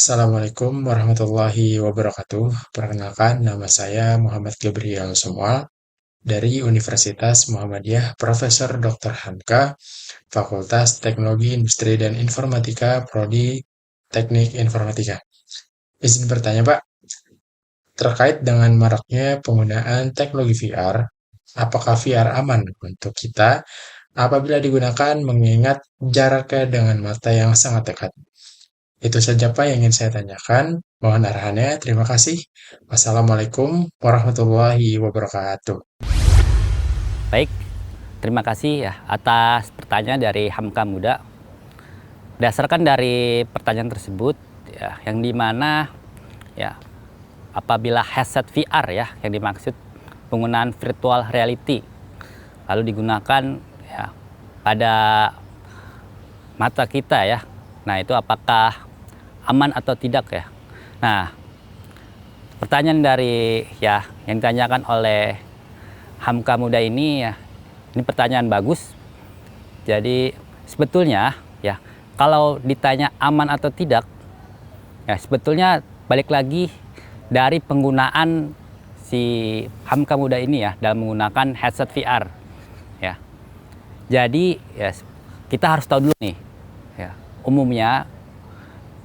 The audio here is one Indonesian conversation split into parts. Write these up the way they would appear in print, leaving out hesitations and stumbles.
Assalamualaikum warahmatullahi wabarakatuh. Perkenalkan, nama saya Muhammad Gabriel Somual dari Universitas Muhammadiyah Profesor Dr. Hamka, Fakultas Teknologi Industri dan Informatika, Prodi Teknik Informatika. Izin bertanya, Pak, terkait dengan maraknya penggunaan teknologi VR, apakah VR aman untuk kita apabila digunakan mengingat jaraknya dengan mata yang sangat dekat? Itu saja Pak yang ingin saya tanyakan. Mohon arahannya. Terima kasih. Wassalamualaikum warahmatullahi wabarakatuh. Baik, terima kasih ya atas pertanyaan dari Hamka Muda. Berdasarkan dari pertanyaan tersebut, ya, yang dimana ya apabila headset VR ya yang dimaksud penggunaan virtual reality lalu digunakan ya pada mata kita ya. Nah itu apakah aman atau tidak ya? Nah pertanyaan dari ya yang ditanyakan oleh Hamka Muda ini ya, ini pertanyaan bagus. Jadi sebetulnya ya kalau ditanya aman atau tidak, ya sebetulnya balik lagi dari penggunaan si Hamka Muda ini ya dalam menggunakan headset VR. Ya, jadi ya kita harus tahu dulu nih, ya umumnya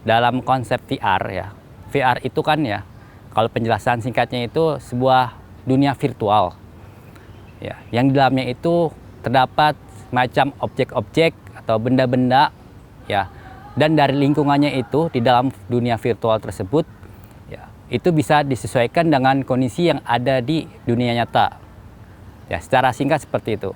dalam konsep VR ya, VR itu kan ya kalau penjelasan singkatnya itu sebuah dunia virtual. Ya, yang di dalamnya itu terdapat macam objek-objek atau benda-benda ya, dan dari lingkungannya itu di dalam dunia virtual tersebut ya itu bisa disesuaikan dengan kondisi yang ada di dunia nyata ya, secara singkat seperti itu.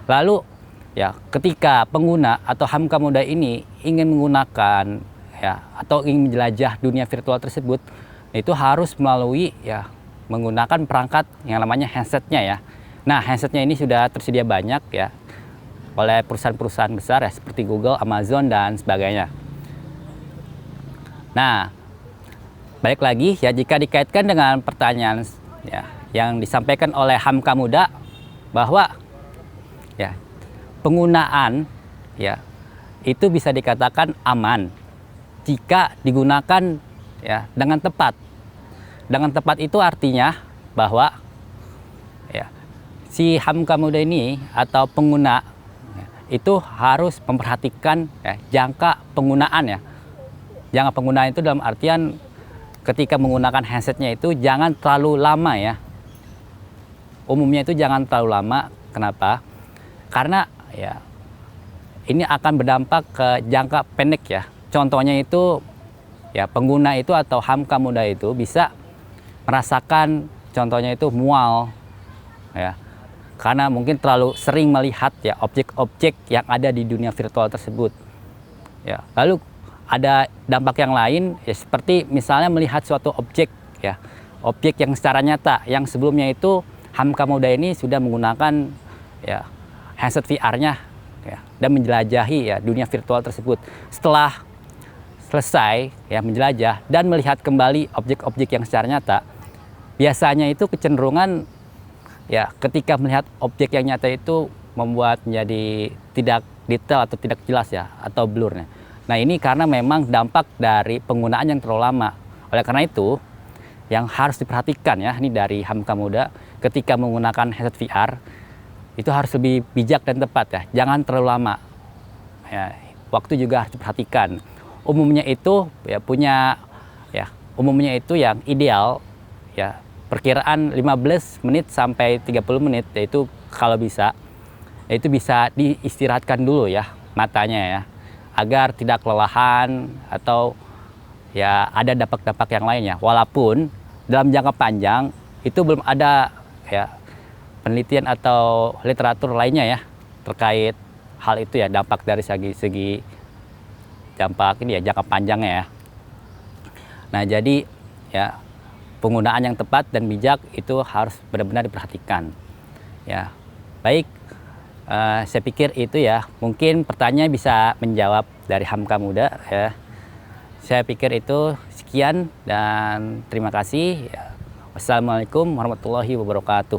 Lalu ya ketika pengguna atau Hamka Muda ini ingin menggunakan ya atau ingin menjelajah dunia virtual tersebut, itu harus melalui ya menggunakan perangkat yang namanya handsetnya ya. Nah, handsetnya ini sudah tersedia banyak ya oleh perusahaan-perusahaan besar ya seperti Google, Amazon dan sebagainya. Nah, balik lagi ya jika dikaitkan dengan pertanyaan ya yang disampaikan oleh Hamka Muda bahwa ya penggunaan ya itu bisa dikatakan aman jika digunakan ya dengan tepat. Dengan tepat itu artinya bahwa ya si Hamka Muda ini atau pengguna ya, itu harus memperhatikan ya, jangka penggunaan ya. Jangka penggunaan itu dalam artian ketika menggunakan handsetnya itu jangan terlalu lama ya. Umumnya itu jangan terlalu lama. Kenapa? Karena ya ini akan berdampak ke jangka pendek ya. Contohnya itu ya pengguna itu atau Hamka Muda itu bisa merasakan contohnya itu mual ya. Karena mungkin terlalu sering melihat ya objek-objek yang ada di dunia virtual tersebut. Ya, lalu ada dampak yang lain ya seperti misalnya melihat suatu objek ya, objek yang secara nyata yang sebelumnya itu Hamka Muda ini sudah menggunakan ya headset VR-nya ya dan menjelajahi ya dunia virtual tersebut. Setelah selesai ya menjelajah dan melihat kembali objek-objek yang secara nyata, biasanya itu kecenderungan ya ketika melihat objek yang nyata itu membuat menjadi tidak detail atau tidak jelas ya atau blurnya. Nah ini karena memang dampak dari penggunaan yang terlalu lama. Oleh karena itu yang harus diperhatikan ya ini dari Hamka Muda ketika menggunakan headset VR itu harus lebih bijak dan tepat ya. Jangan terlalu lama. Ya, waktu juga harus diperhatikan. Umumnya itu ya umumnya itu yang ideal ya perkiraan 15 menit sampai 30 menit yaitu kalau bisa itu bisa diistirahatkan dulu ya matanya ya agar tidak kelelahan atau ya ada dampak-dampak yang lainnya. Walaupun dalam jangka panjang itu belum ada ya penelitian atau literatur lainnya ya terkait hal itu ya dampak dari segi dampak ini ya jangka panjangnya ya. Nah jadi ya penggunaan yang tepat dan bijak itu harus benar-benar diperhatikan. Ya, baik. Saya pikir itu ya. Mungkin pertanyaan bisa menjawab dari Hamka Muda. Ya. Saya pikir itu sekian dan terima kasih. Ya. Wassalamualaikum warahmatullahi wabarakatuh.